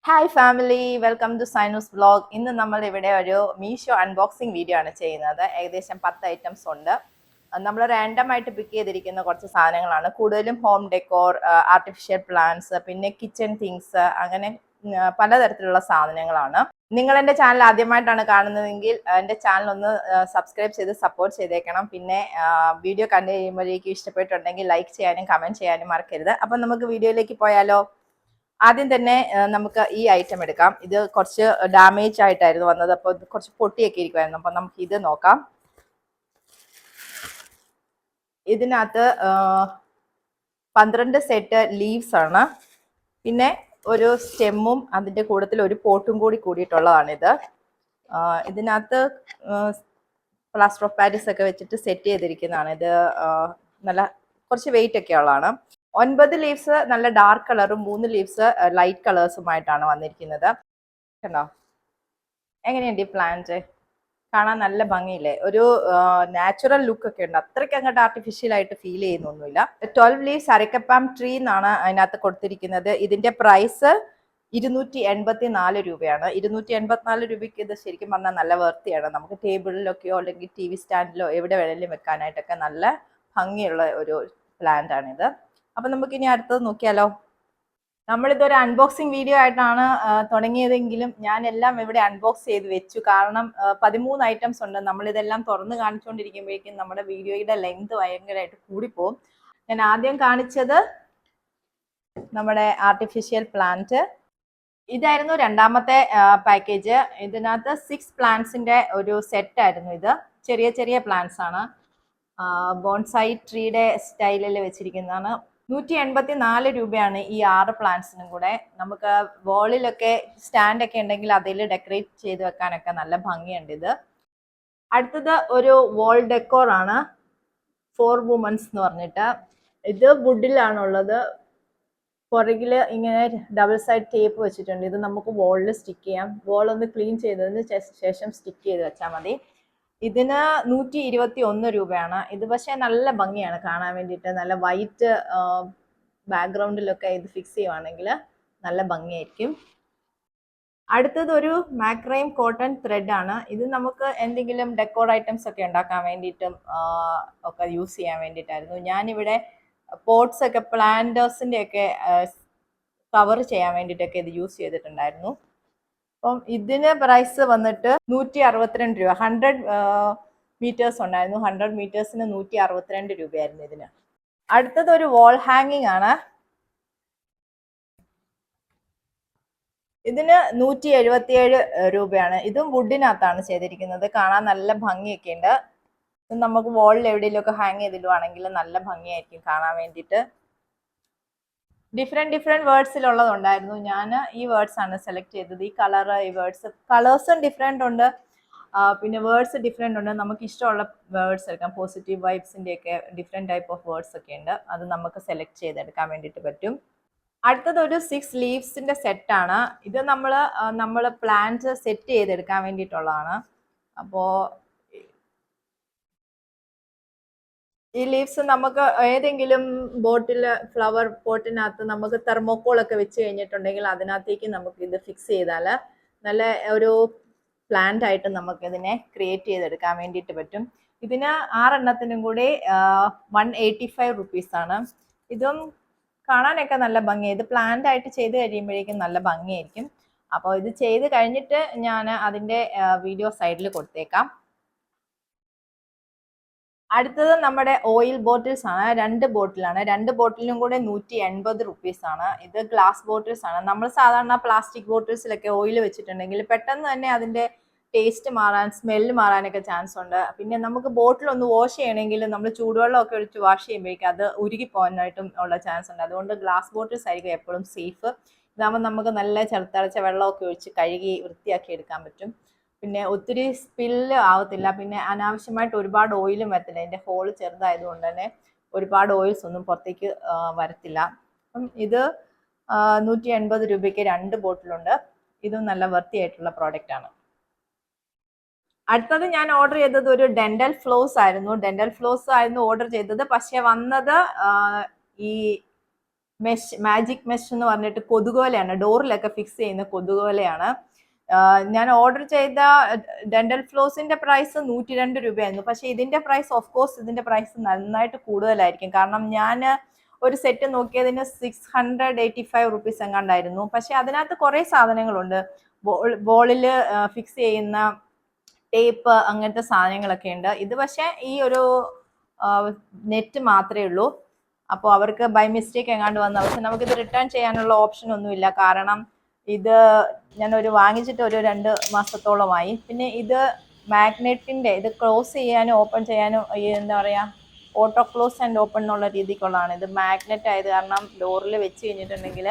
Hi family, welcome to സൈനൂസ് vlog. ഇന്ന് നമ്മൾ ഇവിടെ ഒരു മീഷോ അൺബോക്സിംഗ് വീഡിയോ ആണ് ചെയ്യുന്നത്. ഏകദേശം 10 ഐറ്റംസ് ഉണ്ട്. നമ്മൾ റാൻഡം ആയിട്ട് പിക്ക് ചെയ്തിരിക്കുന്ന കുറച്ച് സാധനങ്ങളാണ്. കൂടുതലും ഹോം ഡെക്കോർ, ആർട്ടിഫിഷ്യൽ പ്ലാന്റ്സ്, പിന്നെ കിച്ചൺ തിങ്സ്, അങ്ങനെ പലതരത്തിലുള്ള സാധനങ്ങളാണ്. നിങ്ങൾ എൻ്റെ ചാനൽ ആദ്യമായിട്ടാണ് കാണുന്നതെങ്കിൽ എൻ്റെ ചാനൽ ഒന്ന് സബ്സ്ക്രൈബ് ചെയ്ത് സപ്പോർട്ട് ചെയ്തേക്കണം. പിന്നെ വീഡിയോ കണ്ടു കഴിയുമ്പോഴേക്കും ഇഷ്ടപ്പെട്ടിട്ടുണ്ടെങ്കിൽ ലൈക്ക് ചെയ്യാനും കമൻറ്റ് ചെയ്യാനും മറക്കരുത്. അപ്പം നമുക്ക് വീഡിയോയിലേക്ക് പോയാലോ? ആദ്യം തന്നെ നമുക്ക് ഈ ഐറ്റം എടുക്കാം. ഇത് കുറച്ച് ഡാമേജ് ആയിട്ടായിരുന്നു വന്നത്, അപ്പോൾ കുറച്ച് പൊട്ടിയൊക്കെ ഇരിക്കുമായിരുന്നു. അപ്പം നമുക്ക് ഇത് നോക്കാം. ഇതിനകത്ത് 12 സെറ്റ് ലീവ്സ് ആണ്, പിന്നെ ഒരു സ്റ്റെമ്മും അതിൻ്റെ കൂട്ടത്തിൽ ഒരു പോട്ടും കൂടിയിട്ടുള്ളതാണിത്. ഇതിനകത്ത് പ്ലാസ്റ്റർ ഓഫ് പാരീസ് ഒക്കെ വെച്ചിട്ട് സെറ്റ് ചെയ്തിരിക്കുന്നതാണ്. ഇത് നല്ല കുറച്ച് വെയിറ്റ് ഒക്കെ ഉള്ളതാണ്. 9 ലീവ്സ് നല്ല ഡാർക്ക് കളറും 3 ലീവ്സ് ലൈറ്റ് കളേഴ്സുമായിട്ടാണ് വന്നിരിക്കുന്നത്. കണ്ടോ എങ്ങനെയുണ്ട് ഈ പ്ലാന്റ്? കാണാൻ നല്ല ഭംഗിയില്ലേ? ഒരു നാച്ചുറൽ ലുക്ക് ഒക്കെ ഉണ്ട്. അത്രയ്ക്ക് അങ്ങോട്ട് ആർട്ടിഫിഷ്യൽ ആയിട്ട് ഫീൽ ചെയ്യുന്നൊന്നുമില്ല. 12 ലീവ്സ് അരക്കപ്പാം ട്രീ എന്നാണ് അതിനകത്ത് കൊടുത്തിരിക്കുന്നത്. ഇതിന്റെ പ്രൈസ് 284 രൂപയാണ്. 284 രൂപയ്ക്ക് ഇത് ശരിക്കും പറഞ്ഞാൽ നല്ല വർത്തിയാണ്. നമുക്ക് ടേബിളിലൊക്കെയോ അല്ലെങ്കിൽ TV സ്റ്റാൻഡിലോ എവിടെ വേണമെങ്കിലും വെക്കാനായിട്ടൊക്കെ നല്ല ഭംഗിയുള്ള ഒരു പ്ലാന്റ് ആണിത്. അപ്പൊ നമുക്ക് ഇനി അടുത്തത് നോക്കിയാലോ? നമ്മളിതൊരു അൺബോക്സിങ് വീഡിയോ ആയിട്ടാണ് തുടങ്ങിയതെങ്കിലും ഞാൻ എല്ലാം ഇവിടെ അൺബോക്സ് ചെയ്ത് വെച്ചു. കാരണം 13 ഐറ്റംസ് ഉണ്ട്. നമ്മളിതെല്ലാം തുറന്ന് കാണിച്ചുകൊണ്ടിരിക്കുമ്പോഴേക്കും നമ്മുടെ വീഡിയോയുടെ ലെങ്ത് ഭയങ്കരമായിട്ട് കൂടിപ്പോവും. ഞാൻ ആദ്യം കാണിച്ചത് നമ്മുടെ ആർട്ടിഫിഷ്യൽ പ്ലാന്റ്. ഇതായിരുന്നു രണ്ടാമത്തെ പാക്കേജ്. ഇതിനകത്ത് 6 പ്ലാന്റ്സിന്റെ ഒരു സെറ്റ് ആയിരുന്നു ഇത്. ചെറിയ ചെറിയ പ്ലാന്റ്സ് ആണ്. ബോൺസായി ട്രീയുടെ സ്റ്റൈലിൽ വെച്ചിരിക്കുന്നതാണ്. 184 രൂപയാണ് ഈ 6 പ്ലാന്റ്സിനും കൂടെ. നമുക്ക് വോളിലൊക്കെ സ്റ്റാൻഡ് ഒക്കെ ഉണ്ടെങ്കിൽ അതിൽ ഡെക്കറേറ്റ് ചെയ്ത് വെക്കാനൊക്കെ നല്ല ഭംഗിയുണ്ട് ഇത്. അടുത്തത് ഒരു വോൾ ഡെക്കോർ ആണ്, 4 വുമൻസ് എന്ന് പറഞ്ഞിട്ട്. ഇത് വുഡിലാണുള്ളത്. പുറകിൽ ഇങ്ങനെ ഡബിൾ സൈഡ് ടേപ്പ് വെച്ചിട്ടുണ്ട്. ഇത് നമുക്ക് വോളിൽ സ്റ്റിക്ക് ചെയ്യാം. വോൾ ഒന്ന് ക്ലീൻ ചെയ്തതിന് ശേഷം സ്റ്റിക്ക് ചെയ്ത് വെച്ചാൽ മതി. ഇതിന് 121 രൂപയാണ്. ഇത് പക്ഷേ നല്ല ഭംഗിയാണ് കാണാൻ വേണ്ടിയിട്ട്. നല്ല വൈറ്റ് ബാക്ക്ഗ്രൗണ്ടിലൊക്കെ ഇത് ഫിക്സ് ചെയ്യുവാണെങ്കിൽ നല്ല ഭംഗിയായിരിക്കും. അടുത്തത് ഒരു മാക്രൈം കോട്ടൺ ത്രെഡ് ആണ്. ഇത് നമുക്ക് എന്തെങ്കിലും ഡെക്കോർ ഐറ്റംസ് ഒക്കെ ഉണ്ടാക്കാൻ വേണ്ടിയിട്ടും ഒക്കെ യൂസ് ചെയ്യാൻ വേണ്ടിയിട്ടായിരുന്നു. ഞാനിവിടെ പോട്ട്സ് ഒക്കെ പ്ലാന്റേഴ്സിന്റെ ഒക്കെ കവർ ചെയ്യാൻ വേണ്ടിയിട്ടൊക്കെ ഇത് യൂസ് ചെയ്തിട്ടുണ്ടായിരുന്നു. അപ്പം ഇതിന് പ്രൈസ് വന്നിട്ട് 162 രൂപ. 100 മീറ്റേഴ്സ് ഉണ്ടായിരുന്നു. 100 മീറ്റേഴ്സിന് 162 രൂപയായിരുന്നു ഇതിന്. അടുത്തത് ഒരു വാൾ ഹാങ്ങിങ് ആണ്. ഇതിന് 177 രൂപയാണ്. ഇതും വുഡിനകത്താണ് ചെയ്തിരിക്കുന്നത്. കാണാൻ നല്ല ഭംഗിയൊക്കെ ഉണ്ട്. ഇത് നമുക്ക് വാളിൽ എവിടെയെങ്കിലുമൊക്കെ ഹാങ് ചെയ്തിടുവാണെങ്കിൽ നല്ല ഭംഗിയായിരിക്കും കാണാൻ വേണ്ടിയിട്ട്. ഡിഫറെന്റ് വേർഡ്സിലുള്ളതുണ്ടായിരുന്നു. ഞാൻ ഈ വേർഡ്സ് ആണ് സെലക്ട് ചെയ്തത്. ഈ കളർ, ഈ കളേഴ്സും ഡിഫറെന്റ് ഉണ്ട്, പിന്നെ വേർഡ്സ് ഡിഫറെന്റ് ഉണ്ട്. നമുക്ക് ഇഷ്ടമുള്ള വേർഡ്സ് എടുക്കാം. പോസിറ്റീവ് വൈബ്സിന്റെ ഒക്കെ ഡിഫറെന്റ് ടൈപ്പ് ഓഫ് വേർഡ്സ് ഒക്കെ ഉണ്ട്. അത് നമുക്ക് സെലക്ട് ചെയ്തെടുക്കാൻ വേണ്ടിയിട്ട് പറ്റും. അടുത്തത് ഒരു 6 ലീവ്സിന്റെ സെറ്റ് ആണ്. ഇത് നമ്മൾ പ്ലാന്റ് സെറ്റ് ചെയ്തെടുക്കാൻ വേണ്ടിയിട്ടുള്ളതാണ്. അപ്പോൾ ഈ ലീവ്സ് നമുക്ക് ഏതെങ്കിലും ബോട്ടിൽ, ഫ്ലവർ പോട്ടിനകത്ത് നമുക്ക് തെർമോക്കോൾ ഒക്കെ വെച്ച് കഴിഞ്ഞിട്ടുണ്ടെങ്കിൽ അതിനകത്തേക്ക് നമുക്ക് ഇത് ഫിക്സ് ചെയ്താൽ നല്ല ഒരു പ്ലാന്റ് ആയിട്ട് നമുക്ക് ഇതിനെ ക്രിയേറ്റ് ചെയ്തെടുക്കാൻ വേണ്ടിയിട്ട് പറ്റും. ഇതിന് 6 എണ്ണത്തിനും കൂടി 185 റുപ്പീസ് ആണ്. ഇതും കാണാനൊക്കെ നല്ല ഭംഗിയാണ്. ഇത് പ്ലാന്റ് ആയിട്ട് ചെയ്ത് കഴിയുമ്പോഴേക്കും നല്ല ഭംഗിയായിരിക്കും. അപ്പോൾ ഇത് ചെയ്ത് കഴിഞ്ഞിട്ട് ഞാൻ അതിൻ്റെ വീഡിയോ സൈഡിൽ കൊടുത്തേക്കാം. അടുത്തത് നമ്മുടെ ഓയിൽ ബോട്ടിൽസ് ആണ്. 2 ബോട്ടിലാണ്. 2 ബോട്ടിലും കൂടെ 180 റുപ്പീസ് ആണ്. ഇത് ഗ്ലാസ് ബോട്ടിൽസ് ആണ്. നമ്മൾ സാധാരണ പ്ലാസ്റ്റിക് ബോട്ടിൽസിലൊക്കെ ഓയിൽ വെച്ചിട്ടുണ്ടെങ്കിൽ പെട്ടെന്ന് തന്നെ അതിന്റെ ടേസ്റ്റ് മാറാൻ, സ്മെല്ല് മാറാനൊക്കെ ചാൻസ് ഉണ്ട്. പിന്നെ നമുക്ക് ബോട്ടിൽ ഒന്ന് വാഷ് ചെയ്യണമെങ്കിൽ നമ്മൾ ചൂടുവെള്ളമൊക്കെ ഒഴിച്ച് വാഷ് ചെയ്യുമ്പോഴേക്കും അത് ഉരുകി പോകാനായിട്ടും ഉള്ള ചാൻസ് ഉണ്ട്. അതുകൊണ്ട് ഗ്ലാസ് ബോട്ടിൽസ് ആയിരിക്കും എപ്പോഴും സേഫ്. ഇതാകുമ്പോൾ നമുക്ക് നല്ല തിളച്ച വെള്ളമൊക്കെ ഒഴിച്ച് കഴുകി വൃത്തിയാക്കി എടുക്കാൻ പറ്റും. പിന്നെ ഒത്തിരി സ്പില്ല് ആവത്തില്ല. പിന്നെ അനാവശ്യമായിട്ട് ഒരുപാട് ഓയിലും വരത്തില്ല. ഇതിൻ്റെ ഹോള് ചെറുതായതുകൊണ്ട് തന്നെ ഒരുപാട് ഓയിൽസ് ഒന്നും പുറത്തേക്ക് വരത്തില്ല. അപ്പം ഇത് 180 രൂപയ്ക്ക് 2 ബോട്ടിലുണ്ട്. ഇതും നല്ല വൃത്തിയായിട്ടുള്ള പ്രോഡക്റ്റ് ആണ്. അടുത്തത് ഞാൻ ഓർഡർ ചെയ്തത് ഒരു ഡെന്റൽ ഫ്ലോസ് ആയിരുന്നു. ഡെന്റൽ ഫ്ലോസ് ആയിരുന്നു ഓർഡർ ചെയ്തത്. പക്ഷെ വന്നത് ഈ മാജിക് മെഷ് എന്ന് പറഞ്ഞിട്ട് കൊതുകുവലയാണ്, ഡോറിലൊക്കെ ഫിക്സ് ചെയ്യുന്ന കൊതുകുവലയാണ്. ഞാൻ ഓർഡർ ചെയ്ത ഡെന്റൽ ഫ്ലോസിന്റെ പ്രൈസ് 102 രൂപയായിരുന്നു. പക്ഷെ ഇതിന്റെ പ്രൈസ് ഓഫ് കോഴ്സ് ഇതിന്റെ പ്രൈസ് നന്നായിട്ട് കൂടുതലായിരിക്കും. കാരണം ഞാൻ ഒരു സെറ്റ് നോക്കിയതിന് 685 റുപ്പീസ് എങ്ങാണ്ടായിരുന്നു. പക്ഷെ അതിനകത്ത് കുറെ സാധനങ്ങളുണ്ട്. ബോളിൽ ഫിക്സ് ചെയ്യുന്ന ടേപ്പ്, അങ്ങനത്തെ സാധനങ്ങളൊക്കെ ഉണ്ട്. ഇത് പക്ഷെ ഈ ഒരു നെറ്റ് മാത്രമേ ഉള്ളൂ. അപ്പോൾ അവർക്ക് ബൈ മിസ്റ്റേക്ക് എങ്ങാണ്ട് വന്ന, പക്ഷെ നമുക്കിത് റിട്ടേൺ ചെയ്യാനുള്ള ഓപ്ഷൻ ഒന്നുമില്ല. കാരണം ഇത് ഞാൻ വാങ്ങിച്ചിട്ട് ഒരു 2 മാസത്തോളമായി. പിന്നെ ഇത് മാഗ്നറ്റിന്റെ, ഇത് ക്ലോസ് ചെയ്യാനും ഓപ്പൺ ചെയ്യാനും എന്താ പറയാ, ഓട്ടോ ക്ലോസ് ആൻഡ് ഓപ്പൺ എന്നുള്ള രീതിക്കുള്ളതാണ്. ഇത് മാഗ്നറ്റ് ആയത് കാരണം ഡോറിൽ വെച്ച് കഴിഞ്ഞിട്ടുണ്ടെങ്കിൽ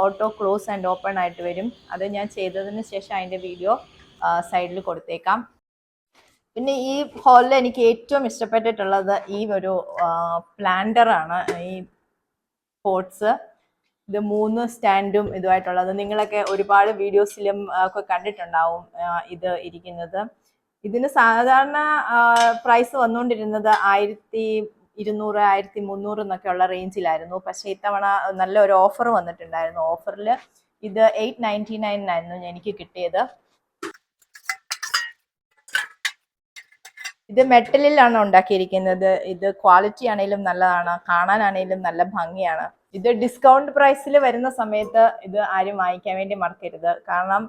ഓട്ടോ ക്ലോസ് ആൻഡ് ഓപ്പൺ ആയിട്ട് വരും. അത് ഞാൻ ചെയ്തതിന് ശേഷം അതിന്റെ വീഡിയോ സൈഡിൽ കൊടുത്തേക്കാം. പിന്നെ ഈ ഹോളിൽ എനിക്ക് ഏറ്റവും ഇഷ്ടപ്പെട്ടിട്ടുള്ളത് ഈ ഒരു പ്ലാന്റർ ആണ്. ഈ പോട്ട്സ്, ഇത് 3 സ്റ്റാൻഡും ഇതുമായിട്ടുള്ളത് നിങ്ങളൊക്കെ ഒരുപാട് വീഡിയോസിലും ഒക്കെ കണ്ടിട്ടുണ്ടാവും ഇത് ഇരിക്കുന്നത്. ഇതിന് സാധാരണ പ്രൈസ് വന്നുകൊണ്ടിരുന്നത് 1200 1300 എന്നൊക്കെയുള്ള റേഞ്ചിലായിരുന്നു. പക്ഷെ ഇത്തവണ നല്ലൊരു ഓഫർ വന്നിട്ടുണ്ടായിരുന്നു. ഓഫറിൽ ഇത് 899 എനിക്ക് കിട്ടിയത്. ഇത് മെറ്റലിലാണ് ഉണ്ടാക്കിയിരിക്കുന്നത്. ഇത് ക്വാളിറ്റി ആണെങ്കിലും നല്ലതാണ്, കാണാനാണെങ്കിലും നല്ല ഭംഗിയാണ്. ഇത് ഡിസ്കൗണ്ട് പ്രൈസിൽ വരുന്ന സമയത്ത് ഇത് ആരും വാങ്ങിക്കാൻ വേണ്ടി മറക്കരുത്. കാരണം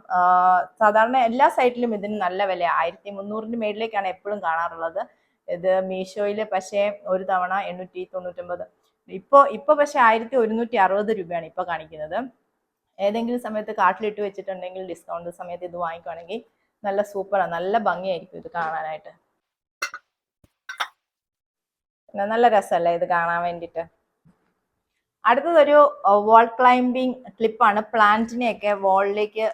സാധാരണ എല്ലാ സൈറ്റിലും ഇതിന് നല്ല വില, 1300 മേളിലേക്കാണ് എപ്പോഴും കാണാറുള്ളത്. ഇത് മീഷോയിൽ പക്ഷേ ഒരു തവണ 899, ഇപ്പൊ പക്ഷെ 1160 രൂപയാണ് ഇപ്പൊ കാണിക്കുന്നത്. ഏതെങ്കിലും സമയത്ത് കാട്ടിലിട്ട് വെച്ചിട്ടുണ്ടെങ്കിൽ ഡിസ്കൗണ്ട് സമയത്ത് ഇത് വാങ്ങിക്കുവാണെങ്കിൽ നല്ല സൂപ്പറാണ്, നല്ല ഭംഗിയായിരിക്കും ഇത് കാണാനായിട്ട്. നല്ല രസമല്ലേ ഇത് കാണാൻ വേണ്ടിയിട്ട്. അടുത്തതൊരു വാൾ ക്ലൈംബിംഗ് ക്ലിപ്പാണ്. പ്ലാന്റിനെയൊക്കെ വാളിലേക്ക്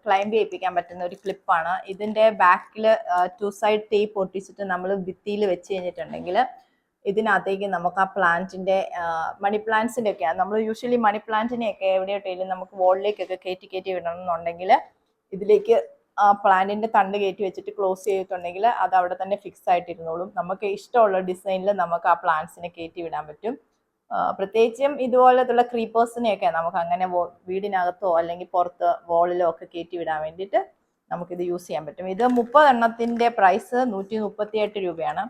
ക്ലൈംബ് ചെയ്യിപ്പിക്കാൻ പറ്റുന്ന ഒരു ക്ലിപ്പാണ്. ഇതിന്റെ ബാക്കിൽ 2 സൈഡ് ടേപ്പ് ഒട്ടിച്ചിട്ട് നമ്മൾ ഭിത്തിയിൽ വെച്ച് കഴിഞ്ഞിട്ടുണ്ടെങ്കിൽ ഇതിനകത്തേക്ക് നമുക്ക് ആ പ്ലാന്റിന്റെ മണി പ്ലാന്റ്സിന്റെ ഒക്കെയാണ്, നമ്മൾ യൂഷ്വലി മണി പ്ലാന്റിനെയൊക്കെ എവിടെയോട്ടെങ്കിലും നമുക്ക് വാളിലേക്കൊക്കെ കയറ്റി വിടണമെന്നുണ്ടെങ്കിൽ ഇതിലേക്ക് ആ പ്ലാന്റിന്റെ തണ്ട് കയറ്റി വെച്ചിട്ട് ക്ലോസ് ചെയ്തിട്ടുണ്ടെങ്കിൽ അത് അവിടെ തന്നെ ഫിക്സ് ആയിട്ടിരുന്നോളും. നമുക്ക് ഇഷ്ടമുള്ള ഡിസൈനിൽ നമുക്ക് ആ പ്ലാന്റ്സിനെ കയറ്റി വിടാൻ പറ്റും. പ്രത്യേകിച്ചും ഇതുപോലത്തുള്ള ക്രീപ്പേഴ്സിനെയൊക്കെ നമുക്ക് അങ്ങനെ വീടിനകത്തോ അല്ലെങ്കിൽ പുറത്ത് വോളിലോ ഒക്കെ കയറ്റി വിടാൻ വേണ്ടിയിട്ട് നമുക്കിത് യൂസ് ചെയ്യാൻ പറ്റും. ഇത് 30 എണ്ണത്തിന്റെ പ്രൈസ് 138 രൂപയാണ്.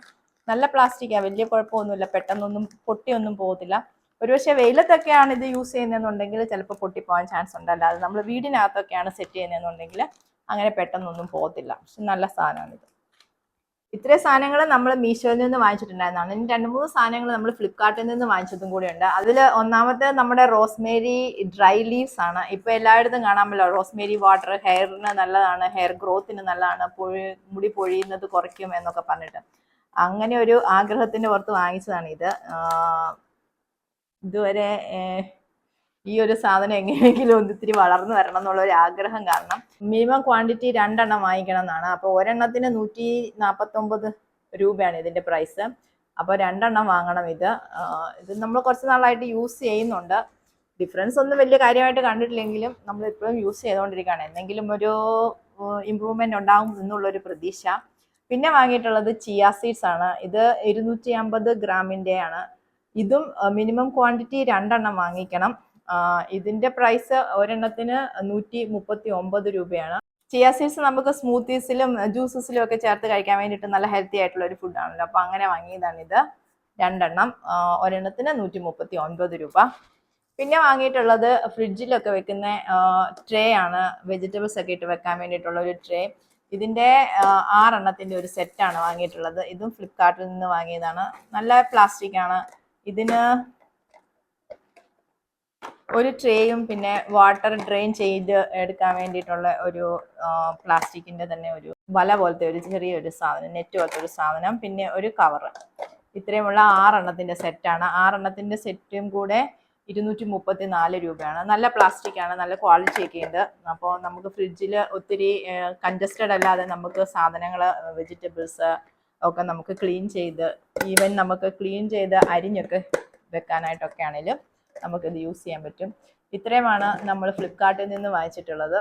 നല്ല പ്ലാസ്റ്റിക്കാണ്, വലിയ കുഴപ്പമൊന്നുമില്ല, പെട്ടെന്നൊന്നും പൊട്ടിയൊന്നും പോകത്തില്ല. ഒരുപക്ഷെ വെയിലത്തൊക്കെയാണ് ഇത് യൂസ് ചെയ്യുന്നതെന്നുണ്ടെങ്കിൽ ചിലപ്പോൾ പൊട്ടിപ്പോകാൻ ചാൻസ് ഉണ്ട്. അല്ലാതെ നമ്മൾ വീടിനകത്തൊക്കെയാണ് സെറ്റ് ചെയ്യുന്നതെന്നുണ്ടെങ്കിൽ അങ്ങനെ പെട്ടെന്നൊന്നും പോകത്തില്ല. പക്ഷെ നല്ല സാധനമാണിത്. ഇത്രയും സാധനങ്ങൾ നമ്മൾ മീഷോയിൽ നിന്ന് വാങ്ങിച്ചിട്ടുണ്ടായിരുന്നതാണ്. ഇനി 2-3 സാധനങ്ങൾ നമ്മൾ ഫ്ലിപ്കാർട്ടിൽ നിന്ന് വാങ്ങിച്ചതും കൂടി ഉണ്ട്. അതിൽ ഒന്നാമത്തെ നമ്മുടെ റോസ്മേരി ഡ്രൈ ലീവ്സ് ആണ്. ഇപ്പൊ എല്ലായിടത്തും കാണാമല്ലോ, റോസ്മേരി വാട്ടർ ഹെയറിന് നല്ലതാണ്, ഹെയർ ഗ്രോത്തിന് നല്ലതാണ്, മുടി പൊഴിയുന്നത് കുറയ്ക്കും എന്നൊക്കെ പറഞ്ഞിട്ട് അങ്ങനെ ഒരു ആഗ്രഹത്തിന്റെ പുറത്ത് വാങ്ങിച്ചതാണ് ഇത്. ഇതുവരെ ഈ ഒരു സാധനം എങ്ങനെയെങ്കിലും ഒന്നിത്തിരി വളർന്നു വരണം എന്നുള്ള ഒരു ആഗ്രഹം കാരണം മിനിമം ക്വാണ്ടിറ്റി 2 എണ്ണം വാങ്ങിക്കണം എന്നാണ്. അപ്പോൾ ഒരെണ്ണത്തിന് 149 രൂപയാണ് ഇതിന്റെ പ്രൈസ്. അപ്പോൾ 2 എണ്ണം വാങ്ങണം. ഇത് നമ്മൾ കുറച്ച് നാളായിട്ട് യൂസ് ചെയ്യുന്നുണ്ട്. ഡിഫറൻസ് ഒന്നും വലിയ കാര്യമായിട്ട് കണ്ടിട്ടില്ലെങ്കിലും നമ്മൾ ഇപ്പോഴും യൂസ് ചെയ്തുകൊണ്ടിരിക്കുകയാണ്. എന്തെങ്കിലും ഒരു ഇമ്പ്രൂവ്മെന്റ് ഉണ്ടാകും എന്നുള്ളൊരു പ്രതീക്ഷ. പിന്നെ വാങ്ങിയിട്ടുള്ളത് ചിയ സീഡ്സ് ആണ്. ഇത് 250 ഗ്രാമിന്റെ ആണ്. ഇതും മിനിമം ക്വാണ്ടിറ്റി 2 എണ്ണം വാങ്ങിക്കണം. ഇതിന്റെ പ്രൈസ് ഒരെണ്ണത്തിന് 139 രൂപയാണ്. ചിയ സീഡ്സ് നമുക്ക് സ്മൂത്തീസിലും ജ്യൂസസിലും ഒക്കെ ചേർത്ത് കഴിക്കാൻ വേണ്ടിയിട്ട് നല്ല ഹെൽത്തി ആയിട്ടുള്ള ഒരു ഫുഡാണല്ലോ. അപ്പൊ അങ്ങനെ വാങ്ങിയതാണ് ഇത് 2 എണ്ണം. ഒരെണ്ണത്തിന് 139 രൂപ. പിന്നെ വാങ്ങിയിട്ടുള്ളത് ഫ്രിഡ്ജിലൊക്കെ വെക്കുന്ന ട്രേ ആണ്, വെജിറ്റബിൾസ് ഒക്കെ ഇട്ട് വെക്കാൻ വേണ്ടിയിട്ടുള്ള ഒരു ട്രേ. ഇതിന്റെ 6 എണ്ണത്തിന്റെ ഒരു സെറ്റാണ് വാങ്ങിയിട്ടുള്ളത്. ഇതും ഫ്ലിപ്കാർട്ടിൽ നിന്ന് വാങ്ങിയതാണ്. നല്ല പ്ലാസ്റ്റിക് ആണ്. ഇതിന് ഒരു ട്രേയും പിന്നെ വാട്ടർ ഡ്രെയിൻ ചെയ്ത് എടുക്കാൻ വേണ്ടിയിട്ടുള്ള ഒരു പ്ലാസ്റ്റിക്കിന്റെ തന്നെ ഒരു വല പോലത്തെ ഒരു ചെറിയൊരു സാധനം, നെറ്റ് പോലത്തെ ഒരു സാധനം, പിന്നെ ഒരു കവറ്. ഇത്രയുമുള്ള 6 എണ്ണത്തിന്റെ സെറ്റാണ്. 6 എണ്ണത്തിന്റെ സെറ്റും കൂടെ 234 രൂപയാണ്. നല്ല പ്ലാസ്റ്റിക് ആണ്, നല്ല ക്വാളിറ്റി ഒക്കെ ഉണ്ട്. അപ്പോൾ നമുക്ക് ഫ്രിഡ്ജിൽ ഒത്തിരി കൺജസ്റ്റഡ് അല്ലാതെ നമുക്ക് സാധനങ്ങൾ, വെജിറ്റബിൾസ് ഒക്കെ നമുക്ക് ക്ലീൻ ചെയ്ത്, ഈവൻ നമുക്ക് ക്ലീൻ ചെയ്ത് അരിഞ്ഞൊക്കെ വെക്കാനായിട്ടൊക്കെ ആണെങ്കിലും നമുക്കിത് യൂസ് ചെയ്യാൻ പറ്റും. ഇത്രയുമാണ് നമ്മൾ ഫ്ലിപ്കാർട്ടിൽ നിന്ന് വാങ്ങിച്ചിട്ടുള്ളത്.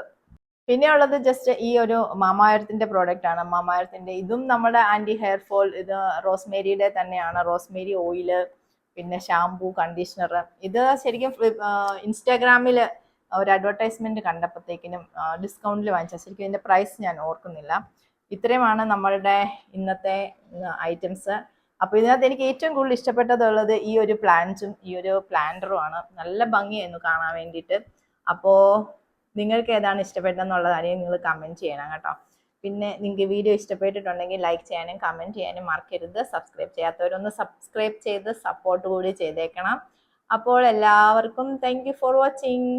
പിന്നെ ഉള്ളത് ജസ്റ്റ് ഈ ഒരു മാമാഎർത്തിന്റെ പ്രോഡക്റ്റ് ആണ്. മാമാഎർത്തിന്റെ ഇതും നമ്മുടെ ആന്റി ഹെയർ ഫോൾ, ഇത് റോസ്മേരിയുടെ തന്നെയാണ്. റോസ്മേരി ഓയില്, പിന്നെ ഷാംപൂ, കണ്ടീഷണർ. ഇത് ശരിക്കും ഇൻസ്റ്റാഗ്രാമിൽ ഒരു അഡ്വർടൈസ്മെന്റ് കണ്ടപ്പോഴത്തേക്കിനും ഡിസ്കൗണ്ടിൽ വാങ്ങിച്ച, ശരിക്കും ഇതിന്റെ പ്രൈസ് ഞാൻ ഓർക്കുന്നില്ല. ഇത്രയുമാണ് നമ്മളുടെ ഇന്നത്തെ ഐറ്റംസ്. അപ്പൊ ഇതിനകത്ത് എനിക്ക് ഏറ്റവും കൂടുതൽ ഇഷ്ടപ്പെട്ടതുള്ളത് ഈ ഒരു പ്ലാന്റ്സും ഈ ഒരു പ്ലാന്ററും ആണ്. നല്ല ഭംഗിയായിരുന്നു കാണാൻ വേണ്ടിയിട്ട്. അപ്പോ നിങ്ങൾക്ക് ഏതാണ് ഇഷ്ടപ്പെട്ടതെന്നുള്ളത് ആരെയും നിങ്ങൾ കമന്റ് ചെയ്യണം കേട്ടോ. പിന്നെ നിങ്ങൾക്ക് വീഡിയോ ഇഷ്ടപ്പെട്ടിട്ടുണ്ടെങ്കിൽ ലൈക്ക് ചെയ്യാനും കമന്റ് ചെയ്യാനും മറക്കരുത്. സബ്സ്ക്രൈബ് ചെയ്യാത്തവരൊന്ന് സബ്സ്ക്രൈബ് ചെയ്ത് സപ്പോർട്ട് കൂടി ചെയ്തേക്കണം. അപ്പോൾ എല്ലാവർക്കും താങ്ക് യു ഫോർ വാച്ചിങ്.